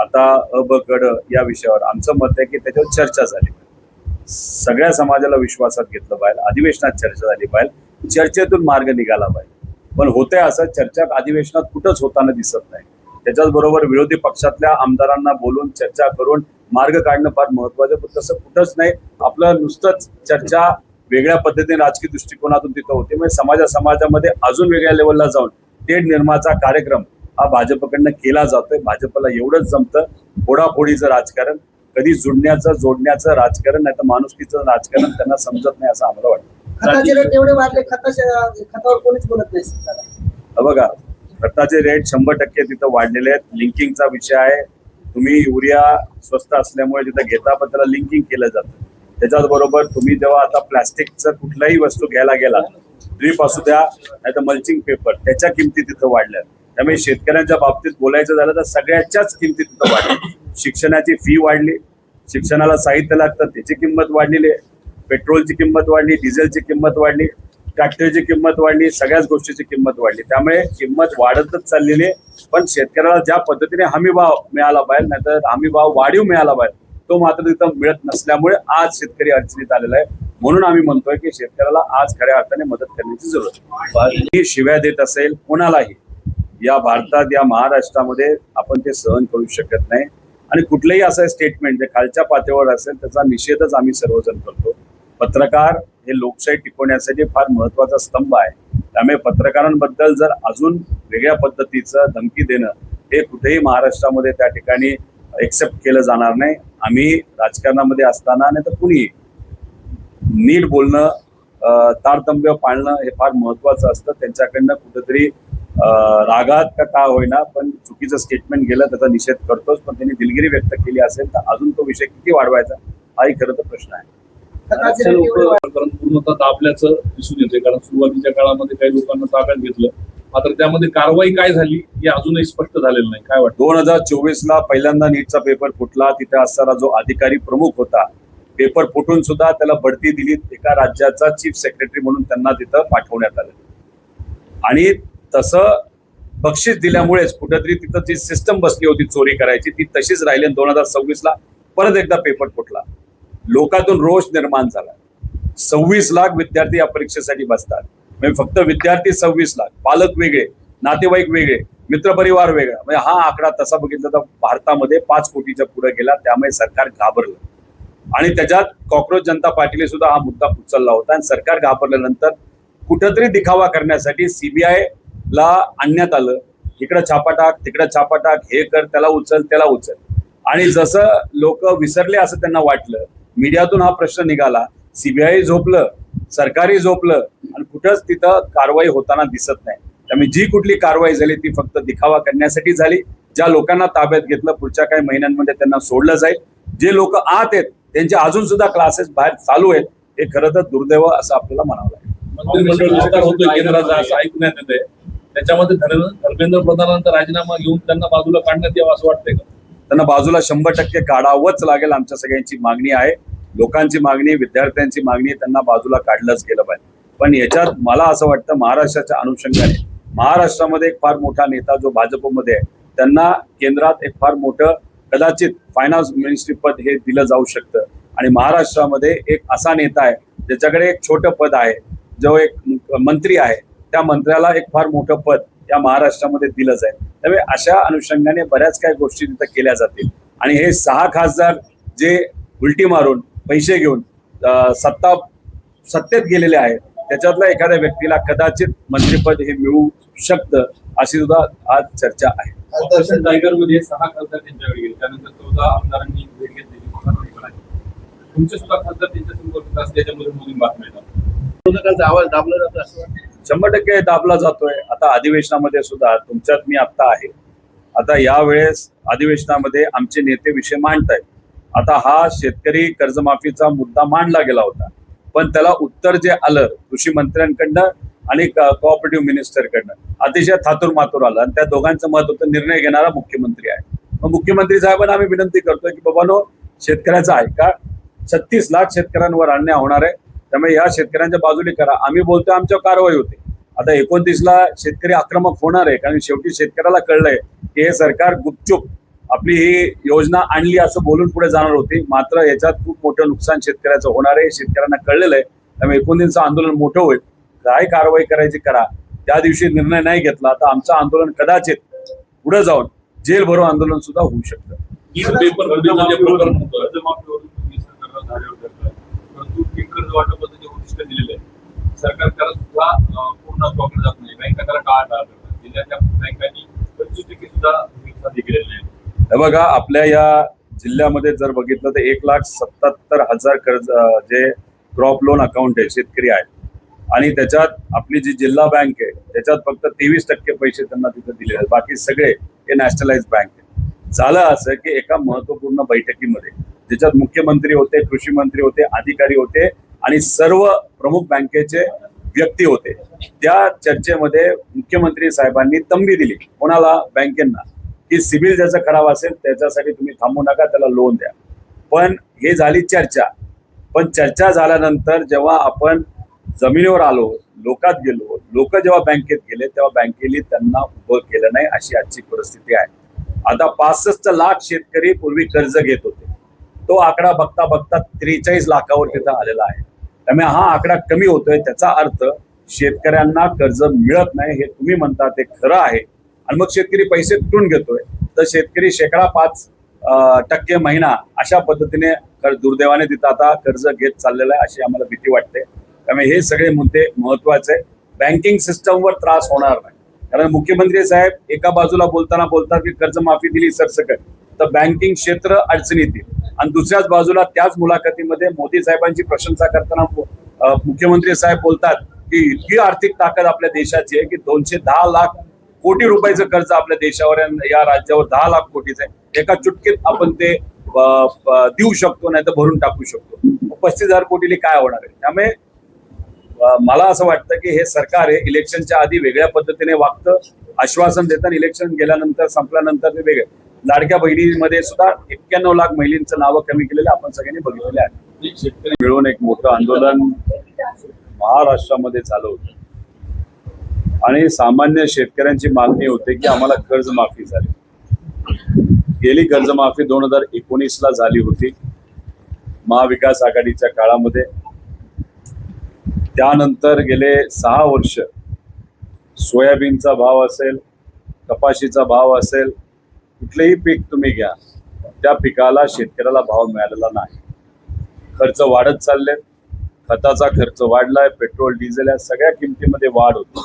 आता अ ब गड या विषयावर आमचं मत आहे की त्याच्यावर चर्चा झाली पाहिजे. सगळ्या समाजाला विश्वासात घेतलं पाहिजे, अधिवेशनात चर्चा झाली पाहिजे, चर्चेतून मार्ग निघाला पाहिजे. पण होतंय असं, चर्चा अधिवेशनात कुठंच होताना दिसत नाही. त्याच्याच बरोबर विरोधी पक्षातल्या आमदारांना बोलून चर्चा करून मार्ग काढणं फार महत्वाचं, पण तसं कुठंच नाही. आपलं नुसतंच चर्चा वेगळ्या पद्धतीने राजकीय दृष्टिकोनातून तिथं होते. म्हणजे समाजामध्ये अजून वेगळ्या लेवलला जाऊन तेढ निर्माचा कार्यक्रम हा भाजपकडनं केला जातोय. भाजपला एवढंच जमतं, फोडाफोडीचं राजकारण, कधी जुडण्याचं जोडण्याचं राजकारण, नाही तर माणुसकीचं राजकारण त्यांना समजत नाही असं आम्हाला वाटतं. खताचे रेट एवढे वाढले, खतावर कोणीच बोलत नाही. बघा, खताचे रेट 100% तिथं वाढलेले आहेत. लिंकिंगचा विषय आहे. तुम्ही युरिया स्वस्त असल्यामुळे तिथं घेता, पण त्याला लिंकिंग केलं जातं. त्याच्याच बरोबर तुम्ही जेव्हा आता प्लास्टिकचं कुठलाही वस्तू घ्यायला गेला, ड्रीप असू द्या नाही तर मल्चिंग पेपर, त्याच्या किमती तिथं वाढल्या. त्यामुळे शेतकऱ्यांच्या बाबतीत बोलायचं झालं तर सगळ्याच्याच किमती तिथं वाढल्या. शिक्षणाची फी वाढली, शिक्षणाला साहित्य लागतं त्याची किंमत वाढलेली आहे, पेट्रोलची किंमत वाढली, डिझेलची किंमत वाढली, ट्रॅक्टरची किंमत वाढली, सगळ्याच गोष्टीची किंमत वाढली. त्यामुळे किंमत वाढतच चाललेली आहे. पण शेतकऱ्याला ज्या पद्धतीने हमी भाव मिळाला पाहिजे, नाहीतर हमी भाव वाढीव मिळाला पाहिजे, तो मात्र तिथं मिळत नसल्यामुळे आज शेतकरी अडचणीत आलेला आहे. म्हणून आम्ही म्हणतोय की शेतकऱ्याला आज खऱ्या अर्थाने मदत करण्याची जरूरत आहे. शिव्या देत असेल कोणालाही या भारतात, या महाराष्ट्रामध्ये आपण ते सहन करू शकत नाही. आणि कुठलंही असं स्टेटमेंट जे खालच्या पातळीवर असेल त्याचा निषेधच आम्ही सर्वजण करतो. पत्रकार हे लोकशाही टिकवण्यासाठी फार महत्वाचा स्तंभ आहे. त्यामुळे पत्रकारांबद्दल जर अजून वेगळ्या पद्धतीचं धमकी देणं हे कुठेही महाराष्ट्रामध्ये त्या ठिकाणी एक्सेप्ट केलं जाणार नाही. आम्ही राजकारणामध्ये असताना नाही तर कुणी नीट बोलणं, तारतम्य पाळणं हे फार महत्वाचं असतं. त्यांच्याकडनं कुठेतरी रागात का होईना पण चुकीचं स्टेटमेंट गेलं त्याचा निषेध करतोच. पण त्यांनी दिलगिरी व्यक्त केली असेल तर अजून तो विषय किती वाढवायचा हाही खरं तर प्रश्न आहे. पूर्णतः दाबल्याचं दिसून येते, कारण सुरुवातीच्या काळामध्ये काही लोकांना ताब्यात घेतलं, मात्र त्यामध्ये कारवाई काय झाली हे अजूनही स्पष्ट झालेलं नाही. काय वाटतं? 2024ला पहिल्यांदा नीटचा पेपर फुटला. तिथे असणारा जो अधिकारी प्रमुख होता, पेपर फुटून सुद्धा त्याला बढती दिली. एका राज्याचा चीफ सेक्रेटरी म्हणून त्यांना तिथं पाठवण्यात आलं. आणि तसं बक्षीस दिल्यामुळेच कुठेतरी तिथं जी सिस्टम बसली होती चोरी करायची ती तशीच राहिली. 2026ला परत एकदा पेपर फुटला. लोकातून रोष निर्माण झाला. 26 लाख विद्यार्थी या परीक्षेसाठी बसतात. म्हणजे फक्त विद्यार्थी 26 लाख, पालक वेगळे, नातेवाईक वेगळे, मित्रपरिवार वेगळा. म्हणजे हा आकडा तसा बघितला तर भारतामध्ये 5 कोटीच्या पुढे गेला. त्यामुळे सरकार घाबरलं आणि त्याच्यात कॉक्रोच जनता पार्टीने सुद्धा हा मुद्दा उचलला होता. आणि सरकार घाबरल्यानंतर कुठंतरी दिखावा करण्यासाठी सीबीआय ला आणण्यात आलं. इकडं छापा टाक, तिकडं छापा टाक, हे कर, त्याला उचल, त्याला उचल. आणि जसं लोक विसरले असं त्यांना वाटलं, मीडियातून हा प्रश्न निघाला, सीबीआय झोपलं, सरकारही झोपलं आणि कुठंच तिथं कारवाई होताना दिसत नाही. त्यामुळे जी कुठली कारवाई झाली ती फक्त दिखावा करण्यासाठी झाली. ज्या लोकांना ताब्यात घेतलं पुढच्या काही महिन्यांमध्ये त्यांना सोडलं जाईल. जे लोक आत आहेत त्यांचे अजून सुद्धा क्लासेस बाहेर चालू आहेत. हे खरं तर दुर्दैव असं आपल्याला म्हणावं लागेल. मंत्रिमंडळ विस्तार होतोय केंद्राचा असं ऐकण्यात येते, त्याच्यामध्ये धर्मेंद्र प्रधानांचा राजीनामा घेऊन त्यांना बाजूला काढण्यात यावं असं वाटतंय का? त्यांना बाजूला 100% काढावंच लागेल. आमच्या सगळ्यांची मागणी आहे, लोकांची मागणी, विद्यार्थ्यांची मागणी, त्यांना बाजूला काढलंच गेलं पाहिजे. पण याच्यात मला असं वाटतं महाराष्ट्राच्या अनुषंगाने महाराष्ट्रामध्ये एक फार मोठा नेता जो भाजपमध्ये आहे त्यांना केंद्रात एक फार मोठं कदाचित फायनान्स मिनिस्ट्री पद हे दिलं जाऊ शकतं. आणि महाराष्ट्रामध्ये एक असा नेता आहे ज्याच्याकडे एक छोटं पद आहे, जो एक मंत्री आहे, त्या मंत्र्याला एक फार मोठं पद या महाराष्ट्रामध्ये दिलं जाईल. त्यामुळे अशा अनुषंगाने बऱ्याच काही गोष्टी तिथं केल्या जातील. आणि हे 6 खासदार जे उलटी मारून पैसे घेऊन सत्तेत गेलेले आहेत त्याच्यातल्या एखाद्या व्यक्तीला कदाचित मंत्रिपद हे मिळू शकतं अशी सुद्धा आज चर्चा आहे. टायगरमध्ये 6 खासदार त्यांच्याकडे गेले, त्यानंतर 14 आमदारांनी भेट घेतलेली. तुमचे सुद्धा खासदार त्यांच्या संपर्कात असल्याच्यामध्ये मोदी बातम्या येतात. आवाज दाबला जातो असं वाटतं. 100% दाबला जातोय. आता अधिवेशनामध्ये सुद्धा तुमच्यात मी आत्ता आहे. आता यावेळेस अधिवेशनामध्ये आमचे नेते विषय मांडतायत. आता हा शेतकरी कर्जमाफीचा मुद्दा मांडला गेला होता, पण त्याला उत्तर जे आलं कृषी मंत्र्यांकडनं आणि कोऑपरेटिव्ह मिनिस्टरकडनं अतिशय थातूर मातूर आलं. आणि त्या दोघांचं मत होतं निर्णय घेणारा मुख्यमंत्री आहे. मग मुख्यमंत्री साहेबांना आम्ही विनंती करतोय की बाबांनो, शेतकऱ्याचा आहे का? 36 लाख शेतकऱ्यांवर अन्याय होणार आहे, त्यामुळे या शेतकऱ्यांच्या बाजूने करा. आम्ही बोलतोय आमच्यावर कारवाई होते. आता 29ला शेतकरी आक्रमक होणार आहे, कारण शेवटी शेतकऱ्याला कळलंय की हे सरकार गुपचूप आपली ही योजना आणली असं बोलून पुढे जाणार होती. मात्र याच्यात खूप मोठं नुकसान शेतकऱ्याचं होणार आहे, शेतकऱ्यांना कळलेलं आहे. त्यामुळे 19 आंदोलन मोठं होईल. काय कारवाई करायची करा. त्या दिवशी निर्णय नाही घेतला तर आमचं आंदोलन कदाचित पुढे जाऊन जेल भरो आंदोलन सुद्धा होऊ शकतं. कर्जमाफीवरून तुम्ही सरकारला धारेवर धरताय. परंतु ते कर्ज वाटपाचं जे उद्दिष्ट दिलेलं आहे सरकार त्याला सुद्धा पूर्ण वापरलं जात नाही. बँका त्याला टाळाटाळ करतात. जिल्ह्याच्या बँकांनी 25% सुद्धा विश्वास केलेला नाही. हे बघा, आपल्या या जिल्ह्यामध्ये जर बघितलं तर 1,77,000 कर्ज जे क्रॉप लोन अकाउंट आहे शेतकरी आहेत आणि त्याच्यात आपली जी जिल्हा बँक आहे त्याच्यात फक्त 23% पैसे त्यांना तिथे दिले आहेत. बाकी सगळे हे नॅशनलाइज बँक आहे. झालं असं की एका महत्वपूर्ण बैठकीमध्ये ज्याच्यात मुख्यमंत्री होते, कृषी मंत्री होते, अधिकारी होते आणि सर्व प्रमुख बँकेचे व्यक्ती होते. त्या चर्चेमध्ये मुख्यमंत्री साहेबांनी तंबी दिली कोणाला, बँकेंना, की सिबिल ज्याचं खराब असेल त्याच्यासाठी तुम्ही थांबू नका, त्याला लोन द्या. पण हे झाली चर्चा. पण चर्चा झाल्यानंतर जेव्हा आपण जमिनीवर आलो, लोकात गेलो, लोक जेव्हा बँकेत गेले तेव्हा बँकेने त्यांना उभं केलं नाही. अशी आजची परिस्थिती आहे. आता 65 लाख शेतकरी पूर्वी कर्ज घेत होते. तो आकडा बघता बघता 43 लाखावर तिथं आलेला आहे. त्यामुळे हा आकडा कमी होतोय. त्याचा अर्थ शेतकऱ्यांना कर्ज मिळत नाही हे तुम्ही म्हणता ते खरं आहे. आणि मग शेतकरी पैसे कुठून घेतोय तर शेतकरी 5% महिना अशा पद्धतीने दुर्दैवाने तिथं आता कर्ज घेत चाललेलं आहे, अशी आम्हाला भीती वाटते. त्यामुळे हे सगळे मुद्दे महत्वाचे. बँकिंग सिस्टमवर त्रास होणार नाही. कारण मुख्यमंत्री साहेब एका बाजूला बोलताना बोलतात की कर्जमाफी दिली सरसकट तर बँकिंग क्षेत्र अडचणीत येईल आणि दुसऱ्याच बाजूला त्याच मुलाखतीमध्ये मोदी साहेबांची प्रशंसा करताना मुख्यमंत्री साहेब बोलतात की इतकी आर्थिक ताकद आपल्या देशाची आहे की 210 लाख कोटी रुपयाचं कर्ज आपल्या देशावर या राज्यावर 10 लाख कोटीचं आहे. एका चुटकीत आपण ते देऊ शकतो, नाही तर भरून टाकू शकतो. 35,000 कोटीली काय होणार आहे. त्यामुळे मला असं वाटतं की हे सरकार आहे इलेक्शनच्या आधी वेगळ्या पद्धतीने वागतं, आश्वासन देतं, इलेक्शन गेल्यानंतर संपल्यानंतर ते वेगळे. लाडक्या बहिणीमध्ये सुद्धा 91 लाख महिलांचं नावं कमी केलेले आपण सगळ्यांनी बघितलेले आहे. शेतकरी मिळून एक मोठं आंदोलन महाराष्ट्रामध्ये चालू होतं आणि सामान्य शेतकऱ्यांची मागणी होती की आम्हाला कर्जमाफी झाली. गेली कर्जमाफी 2019ला झाली होती महाविकास आघाडीच्या काळामध्ये. त्यानंतर गेले 6 वर्ष सोयाबीनचा भाव असेल, कपाशीचा भाव असेल, कुठलेही पीक तुम्ही घ्या त्या पिकाला शेतकऱ्याला भाव मिळालेला नाही. खर्च वाढत चालले, खताचा खर्च वाढलाय, पेट्रोल डिझेल या सगळ्या किमतीमध्ये वाढ होती.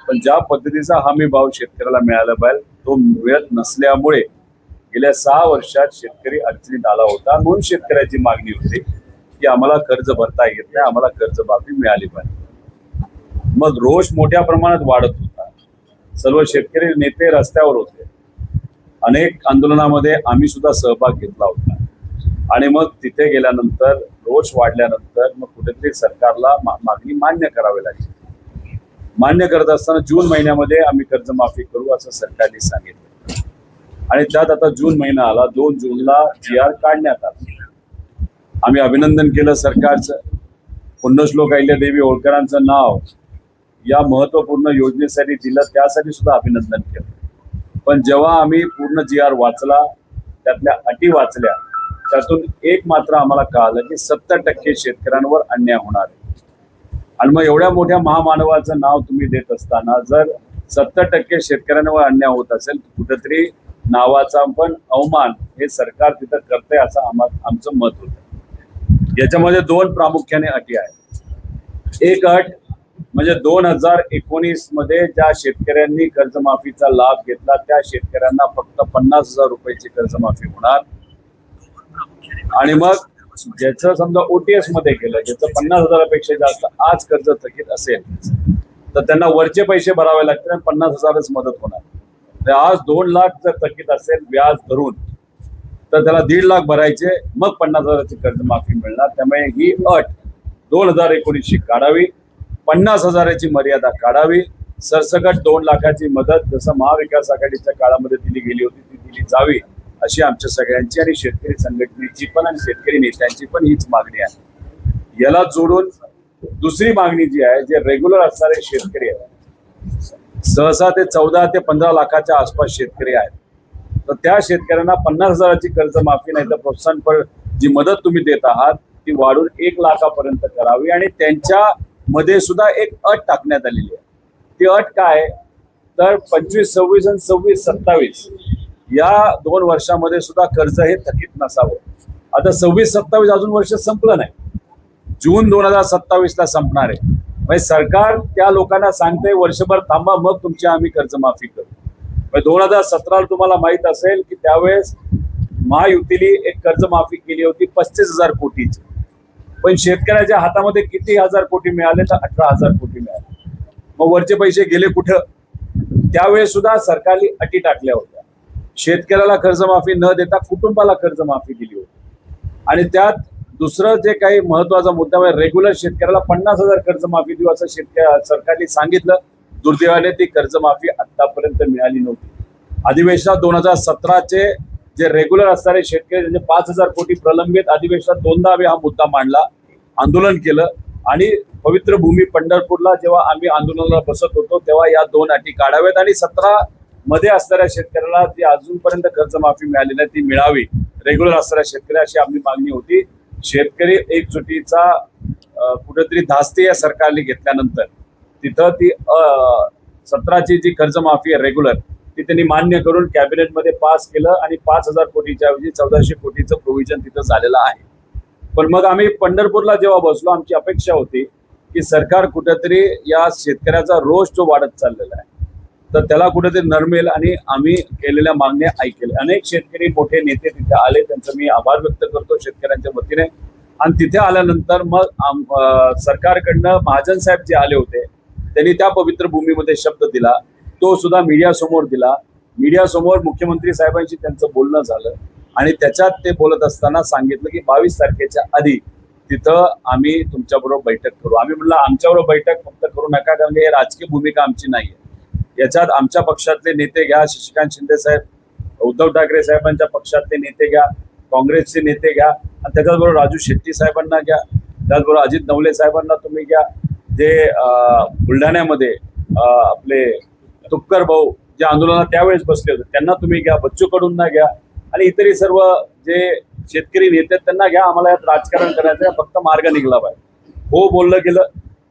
पण ज्या पद्धतीचा हमी भाव शेतकऱ्याला मिळाला पाहिजे तो मिळत नसल्यामुळे गेल्या 6 वर्षात शेतकरी अडचणीत आला होता. म्हणून शेतकऱ्याची मागणी होती की आम्हाला कर्ज भरता येत नाही, आम्हाला कर्जमाफी मिळाली पाहिजे. मग रोष मोठ्या प्रमाणात वाढत होता. सर्व शेतकरी नेते रस्त्यावर होते. अनेक आंदोलनामध्ये आम्ही सुद्धा सहभाग घेतला होता. आणि मग तिथे गेल्यानंतर रोष वाढल्यानंतर मग कुठेतरी सरकारला मागणी मान्य करावी लागली. मान्य करत असताना जून महिन्यामध्ये आम्ही कर्जमाफी करू असं सरकारने सांगितलं आणि त्यात आता जून महिना आला. 2 जूनला GR काढण्यात आला. आम्ही अभिनंदन केलं सरकारचं. पुण्यश्लोक अहिल्यादेवी होळकरांचं नाव या महत्वपूर्ण योजनेसाठी दिलं त्यासाठी सुद्धा अभिनंदन केलं. पण जेव्हा आम्ही पूर्ण GR वाचला, त्यातल्या अटी वाचल्या, त्यातून एक मात्र आम्हाला कळालं की 70% शेतकऱ्यांवर अन्याय होणार आहे. आणि मग एवढ्या मोठ्या महामानवाचं नाव तुम्ही देत असताना जर 70% शेतकऱ्यांवर अन्याय होत असेल कुठेतरी नावाचा पण अवमान हे सरकार तिथं करतंय असं आमचं मत होतं. याच्यामध्ये 2 प्रामुख्याने अटी आहेत. एक अट म्हणजे 2019 मध्ये ज्या शेतकऱ्यांनी कर्जमाफीचा लाभ घेतला त्या शेतकऱ्यांना फक्त 50,000 रुपयाची कर्जमाफी होणार. आणि मग ज्याचं समजा OTS मध्ये केलं, ज्याचं 50,000पेक्षा जास्त आज कर्ज थकीत असेल तर त्यांना वरचे पैसे भरावे लागतील आणि 50,000च मदत होणार. तर आज 2 लाख जर थकीत असेल व्याज धरून तर त्याला 1.5 लाख भरायचे, मग 50,000ची कर्जमाफी मिळणार. त्यामुळे ही अट 2019ची काढावी, 50,000ची मर्यादा काढावी, सरसकट 2 लाखाची मदत जसं महाविकास आघाडीच्या काळामध्ये दिली गेली होती ती दिली जावी अशी आमच्या सगळ्यांची आणि शेतकरी संघटनेची पण आणि शेतकरी नेत्यांची पण हीच मागणी आहे. याला जोडून दुसरी मागणी जी आहे, जे रेग्युलर असणारे शेतकरी आहेत, सहसा ते 14 ते 15 लाखाच्या आसपास शेतकरी आहेत. तर त्या शेतकऱ्यांना 50,000ची कर्जमाफी नाही तर प्रोत्साहनपर जी मदत तुम्ही देत आहात ती वाढून 1 लाखापर्यंत करावी आणि त्यांच्या मध्ये सुद्धा एक अट टाकण्यात आलेली आहे. ती अट काय तर 25, 26 आणि 26, 27 या 2 वर्षामध्ये सुद्धा कर्ज हे थकीत नसावं. आता 26, 27 अजून वर्ष संपलं नाही, जून 2027ला संपणार आहे. म्हणजे सरकार त्या लोकांना सांगते वर्षभर थांबा मग तुमची आम्ही कर्जमाफी करू. 2017ला तुम्हाला माहित असेल की त्यावेळेस महायुतीने एक कर्जमाफी केली होती 35,000 कोटीची, पण शेतकऱ्याच्या हातामध्ये किती हजार कोटी मिळाले तर 18,000 कोटी मिळाले. मग वरचे पैसे गेले कुठं? त्यावेळेस सुद्धा सरकारने अटी टाकल्या होत्या. शेतकऱ्याला कर्जमाफी न देता कुटुंबाला कर्जमाफी दिली होती आणि त्यात दुसरं जे काही महत्वाचा मुद्दा म्हणजे रेग्युलर शेतकऱ्याला 50,000 कर्जमाफी देऊ असं सरकारने सांगितलं. दुर्दैवाने ती कर्जमाफी आतापर्यंत मिळाली नव्हती. अधिवेशनात 2017चे जे रेग्युलर असणारे शेतकरी त्यांचे 5,000 कोटी प्रलंबित अधिवेशनात 2दा आम्ही हा मुद्दा मांडला, आंदोलन केलं आणि पवित्र भूमी पंढरपूरला जेव्हा आम्ही आंदोलनाला बसत होतो तेव्हा या 2 अटी काढाव्यात आणि 17 मध्ये असणाऱ्या शेतकऱ्याला जी अजूनपर्यंत कर्जमाफी मिळाली नाही ती मिळावी, रेग्युलर असणाऱ्या शेतकरी अशी आपली मागणी होती. शेतकरी एकजुटीचा कुठेतरी धास्ती या सरकारने घेतल्यानंतर तिथं ती 17ची जी कर्जमाफी आहे रेग्युलर ती त्यांनी मान्य करून कॅबिनेटमध्ये पास केलं आणि 5,000 कोटीच्या ऐवजी 1400 कोटीचं प्रोव्हिजन तिथं झालेलं आहे. पण मग आम्ही पंढरपूरला जेव्हा बसलो आमची अपेक्षा होती की सरकार कुठेतरी या शेतकऱ्याचा रोष जो वाढत चाललेला आहे तर त्याला कुठेतरी नरमेल आणि आम्ही केलेल्या मागण्या ऐकेल. अनेक शेतकरी मोठे नेते तिथे आले, त्यांचं मी आभार व्यक्त करतो शेतकऱ्यांच्या वतीने. आणि तिथे आल्यानंतर मग सरकारकडनं महाजन साहेब जे आले होते त्यांनी त्या पवित्र भूमीमध्ये शब्द दिला, तो सुद्धा मीडिया समोर दिला. मीडिया समोर मुख्यमंत्री साहेबांशी त्यांचं बोलणं झालं आणि त्याच्यात ते बोलत असताना सांगितलं की 22 तारखेच्या आधी तिथं आम्ही तुमच्याबरोबर बैठक करू. आम्ही म्हणलं आमच्याबरोबर बैठक फक्त करू नका कारण हे राजकीय भूमिका आमची नाहीये. याच्यात आमच्या पक्षातले नेते घ्या, शशिकांत शिंदे साहेब, उद्धव ठाकरे साहेबांच्या पक्षातले नेते घ्या, काँग्रेसचे नेते घ्या आणि त्याच्याचबरोबर राजू शेट्टी साहेबांना घ्या, त्याचबरोबर अजित नवले साहेबांना तुम्ही घ्या, जे बुलढाण्यामध्ये आपले तुपकर भाऊ जे आंदोलनात त्यावेळेस बसले होते त्यांना तुम्ही घ्या, बच्चू कडूंना घ्या आणि इतरही सर्व जे शेतकरी नेते त्यांना घ्या. आम्हाला यात राजकारण करायचं फक्त मार्ग निघला पाहिजे. हो बोललं गेलं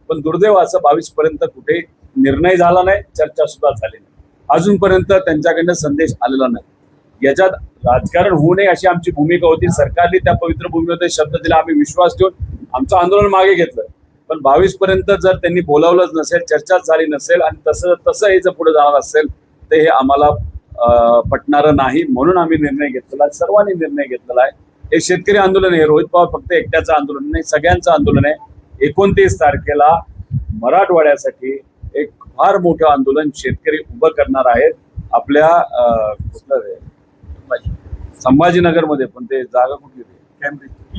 पण दुर्दैव असं 22 पर्यंत कुठे निर्णय झाला नाही, चर्चा सुद्धा झाली नाही. अजूनपर्यंत त्यांच्याकडनं संदेश आलेला नाही. याच्यात राजकारण होऊ नये अशी आमची भूमिका होती. सरकारने त्या पवित्र भूमीमध्ये शब्द दिला, आम्ही विश्वास ठेवून आमचं आंदोलन मागे घेतलं. पण 22 पर्यंत जर त्यांनी बोलावलंच नसेल, चर्चाच झाली नसेल आणि तसं हे जर पुढे जाणार असेल तर हे आम्हाला पटणारं नाही. म्हणून आम्ही निर्णय घेतलेला, सर्वांनी निर्णय घेतलेला आहे. हे शेतकरी आंदोलन आहे, रोहित पवार फक्त एकट्याचं आंदोलन नाही, सगळ्यांचं आंदोलन आहे. 29 तारखेला मराठवाड्यासाठी एक फार मोठं आंदोलन शेतकरी उभं करणार आहेत. आपल्या संभाजीनगरमध्ये, पण ते जागा कुठली,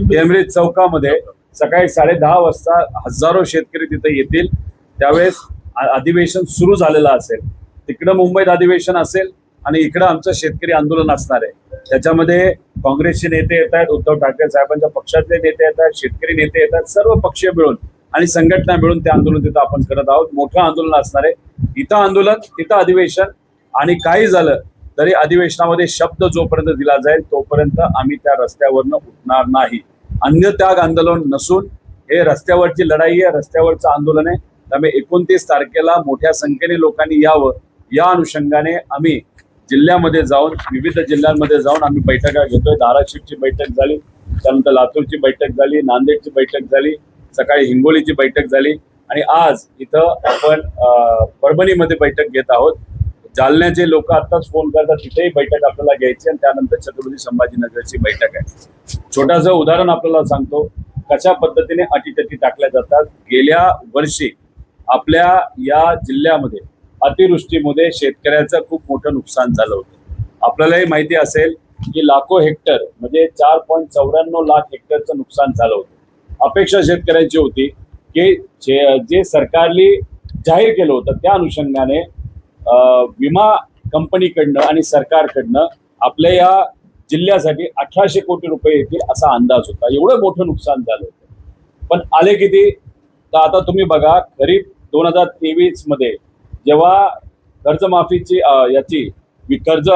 केम्ब्रिज चौकामध्ये सकाळी 10:30 वाजता हजारो शेतकरी तिथे येतील. त्यावेळेस अधिवेशन सुरू झालेलं असेल, तिकडं मुंबईत अधिवेशन असेल आणि इकडं आमचं शेतकरी आंदोलन असणार आहे. त्याच्यामध्ये काँग्रेसचे नेते येत आहेत, उद्धव ठाकरे साहेबांच्या पक्षातले नेते येत आहेत, शेतकरी नेते येत आहेत, सर्व पक्षीय मिळून आणि संघटना मिळून ते आंदोलन तिथं आपण करत आहोत. मोठं आंदोलन असणार आहे. इथं आंदोलन, तिथं अधिवेशन आणि काही झालं तरी अधिवेशनामध्ये शब्द जोपर्यंत दिला जाईल तोपर्यंत आम्ही त्या रस्त्यावरनं उठणार नाही. अन्नत्याग आंदोलन नसून हे रस्त्यावरची लढाई आहे, रस्त्यावरचं आंदोलन आहे. त्यामुळे 29 तारखेला मोठ्या संख्येने लोकांनी यावं. या अनुषंगाने आम्ही जिल्ह्यामध्ये जाऊन, विविध जिल्ह्यांमध्ये जाऊन आम्ही बैठका घेतोय. धाराशिवची बैठक झाली, त्यानंतर लातूरची बैठक झाली, नांदेडची बैठक झाली, सकाळी हिंगोलीची बैठक झाली आणि आज इथं आपण परभणीमध्ये बैठक घेत आहोत. जालन्याचे लोक आत्ताच फोन करतात, तिथेही बैठक आपल्याला घ्यायची आणि त्यानंतर छत्रपती संभाजीनगरची बैठक आहे. छोटंसं उदाहरण आपल्याला सांगतो कशा पद्धतीने अटीतटी टाकल्या जातात. गेल्या वर्षी आपल्या या जिल्ह्यामध्ये अतिवृष्टीमध्ये शेतकऱ्याचं खूप मोठं नुकसान झालं होतं. आपल्यालाही माहिती असेल की लाखो हेक्टर म्हणजे 4.94 लाख हेक्टरचं नुकसान झालं होतं. अपेक्षा शेतकऱ्यांची होती की जे सरकारने जाहीर केलं होतं त्या अनुषंगाने विमा कंपनीकडनं आणि सरकारकडनं आपल्या या जिल्ह्यासाठी 1800 कोटी रुपये येतील असा अंदाज होता. एवढं मोठं नुकसान झालं होतं. पण आले किती तर आता तुम्ही बघा, खरीप 2023 मध्ये जेव्हा कर्जमाफीची याची कर्ज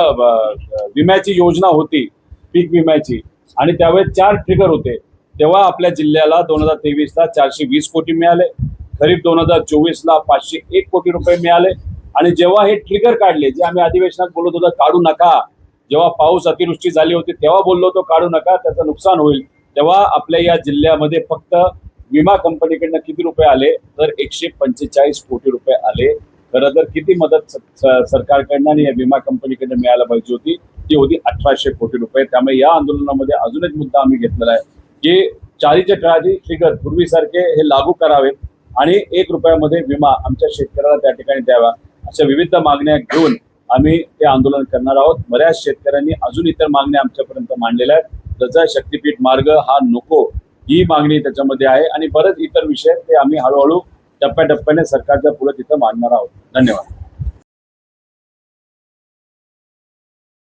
विम्याची योजना होती, पीक विम्याची, आणि त्यावेळेस 4 ट्रिगर होते. तेव्हा आपल्या जिल्ह्याला 2023ला 420 कोटी मिळाले, खरीप 2024ला 501 कोटी रुपये मिळाले. आणि जेव्हा हे ट्रिगर काढले, जे आम्ही अधिवेशनात बोलत होतो काढू नका, जेव्हा पाऊस अतिवृष्टी झाली होती तेव्हा बोललो होतो काढू नका, त्याचं नुकसान होईल, तेव्हा आपल्या या जिल्ह्यामध्ये फक्त विमा कंपनीकडनं किती रुपये आले, तर 145 कोटी रुपये आले. खरं तर किती मदत सरकारकडनं आणि या विमा कंपनीकडनं मिळायला पाहिजे होती, ती होती 1800 कोटी रुपये. त्यामुळे या आंदोलनामध्ये अजून एक मुद्दा आम्ही घेतलेला आहे की 4च्या ट्रिगर पूर्वीसारखे हे लागू करावेत आणि 1 रुपयामध्ये विमा आमच्या शेतकऱ्याला त्या ठिकाणी द्यावा, अशा विविध मागण्या घेऊन आम्ही ते आंदोलन करणार आहोत. बऱ्याच शेतकऱ्यांनी अजून इतर मागण्या आमच्यापर्यंत मांडलेल्या आहेत. त्याचा शक्तीपीठ मार्ग हा नको ही मागणी त्याच्यामध्ये आहे आणि बरेच इतर विषय ते आम्ही हळूहळू टप्प्याटप्प्याने सरकारच्या पुढे तिथं मांडणार आहोत. धन्यवाद.